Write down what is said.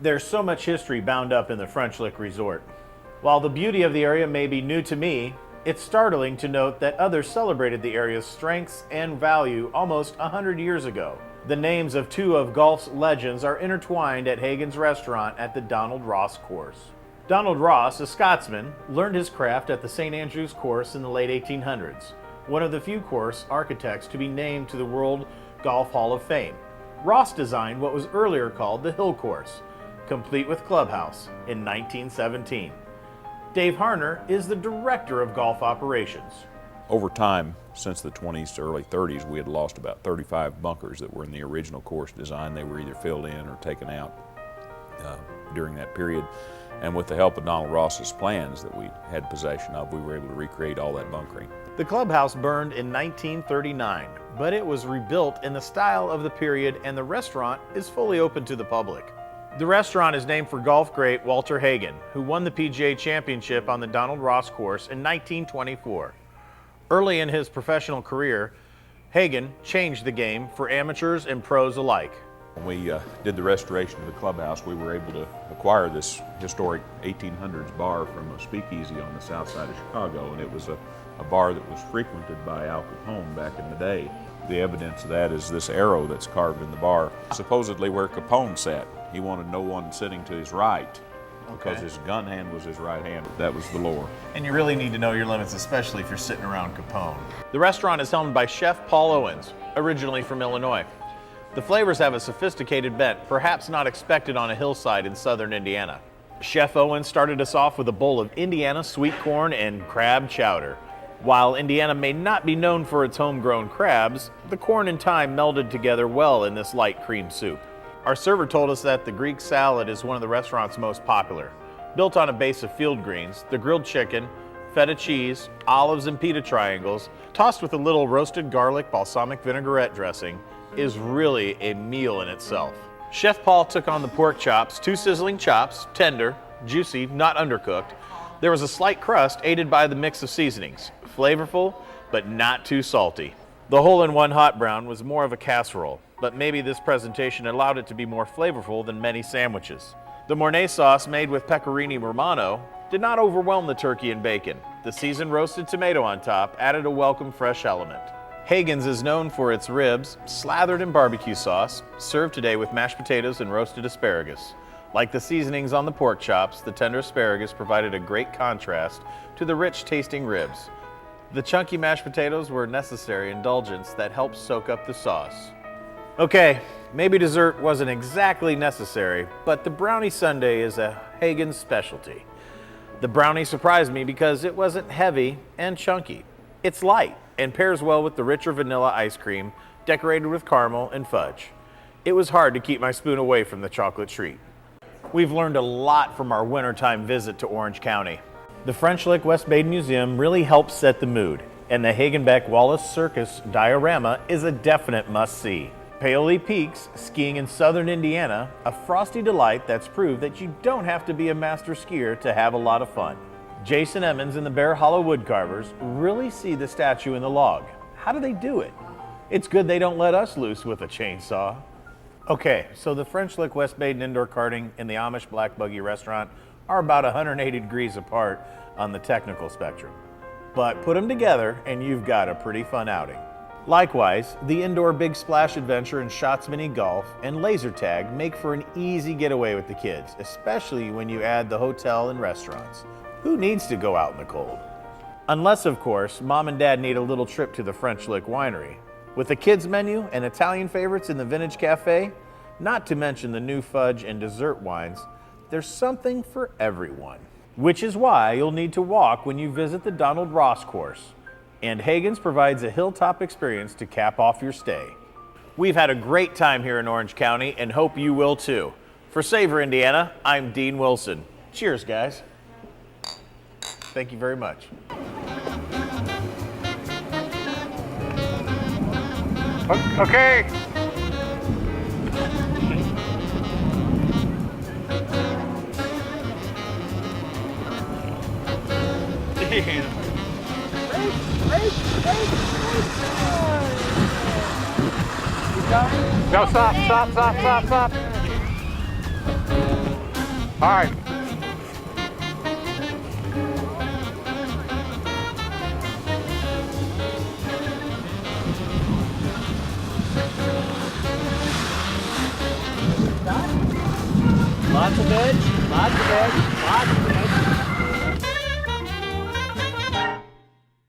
There's so much history bound up in the French Lick Resort. While the beauty of the area may be new to me, it's startling to note that others celebrated the area's strengths and value almost 100 years ago. The names of two of golf's legends are intertwined at Hagen's restaurant at the Donald Ross course. Donald Ross, a Scotsman, learned his craft at the St. Andrews course in the late 1800s, one of the few course architects to be named to the World Golf Hall of Fame. Ross designed what was earlier called the Hill Course, complete with clubhouse, in 1917. Dave Harner is the director of golf operations. Over time, since the 20s to early 30s, we had lost about 35 bunkers that were in the original course design. They were either filled in or taken out during that period. And with the help of Donald Ross's plans that we had possession of, we were able to recreate all that bunkering. The clubhouse burned in 1939, but it was rebuilt in the style of the period, and the restaurant is fully open to the public. The restaurant is named for golf great Walter Hagen, who won the PGA Championship on the Donald Ross course in 1924. Early in his professional career, Hagen changed the game for amateurs and pros alike. When we did the restoration of the clubhouse, we were able to acquire this historic 1800s bar from a speakeasy on the south side of Chicago, and it was a bar that was frequented by Al Capone back in the day. The evidence of that is this arrow that's carved in the bar, supposedly where Capone sat. He wanted no one sitting to his right because his gun hand was his right hand. That was the lore. And you really need to know your limits, especially if you're sitting around Capone. The restaurant is helmed by Chef Paul Owens, originally from Illinois. The flavors have a sophisticated bent, perhaps not expected on a hillside in southern Indiana. Chef Owens started us off with a bowl of Indiana sweet corn and crab chowder. While Indiana may not be known for its homegrown crabs, the corn and thyme melded together well in this light cream soup. Our server told us that the Greek salad is one of the restaurant's most popular. Built on a base of field greens, the grilled chicken, feta cheese, olives and pita triangles, tossed with a little roasted garlic balsamic vinaigrette dressing, is really a meal in itself. Chef Paul took on the pork chops, 2 sizzling chops, tender, juicy, not undercooked. There was a slight crust aided by the mix of seasonings, flavorful but not too salty. The hole-in-one hot brown was more of a casserole, but maybe this presentation allowed it to be more flavorful than many sandwiches. The Mornay sauce made with pecorino romano did not overwhelm the turkey and bacon. The seasoned roasted tomato on top added a welcome fresh element. Hagen's is known for its ribs, slathered in barbecue sauce, served today with mashed potatoes and roasted asparagus. Like the seasonings on the pork chops, the tender asparagus provided a great contrast to the rich tasting ribs. The chunky mashed potatoes were a necessary indulgence that helped soak up the sauce. Okay, maybe dessert wasn't exactly necessary, but the brownie sundae is a Hagen specialty. The brownie surprised me because it wasn't heavy and chunky. It's light and pairs well with the richer vanilla ice cream decorated with caramel and fudge. It was hard to keep my spoon away from the chocolate treat. We've learned a lot from our wintertime visit to Orange County. The French Lick West Baden Museum really helps set the mood, and the Hagenbeck Wallace Circus diorama is a definite must-see. Paoli Peaks, skiing in southern Indiana, a frosty delight that's proved that you don't have to be a master skier to have a lot of fun. Jason Emmons and the Bear Hollow Woodcarvers really see the statue in the log. How do they do it? It's good they don't let us loose with a chainsaw. Okay, so the French Lick West Baden indoor karting and the Amish Black Buggy restaurant are about 180 degrees apart on the technical spectrum. But put them together and you've got a pretty fun outing. Likewise, the indoor Big Splash Adventure and Shots Mini Golf and Laser Tag make for an easy getaway with the kids, especially when you add the hotel and restaurants. Who needs to go out in the cold? Unless, of course, Mom and Dad need a little trip to the French Lick Winery. With the kids menu and Italian favorites in the Vintage Cafe, not to mention the new fudge and dessert wines, there's something for everyone. Which is why you'll need to walk when you visit the Donald Ross course. And Hagen's provides a hilltop experience to cap off your stay. We've had a great time here in Orange County and hope you will too. For SAVOR Indiana, I'm Dean Wilson. Cheers, guys. Thank you very much. Okay. No, stop. All right. Lots of veg, lots of veg, lots of veg.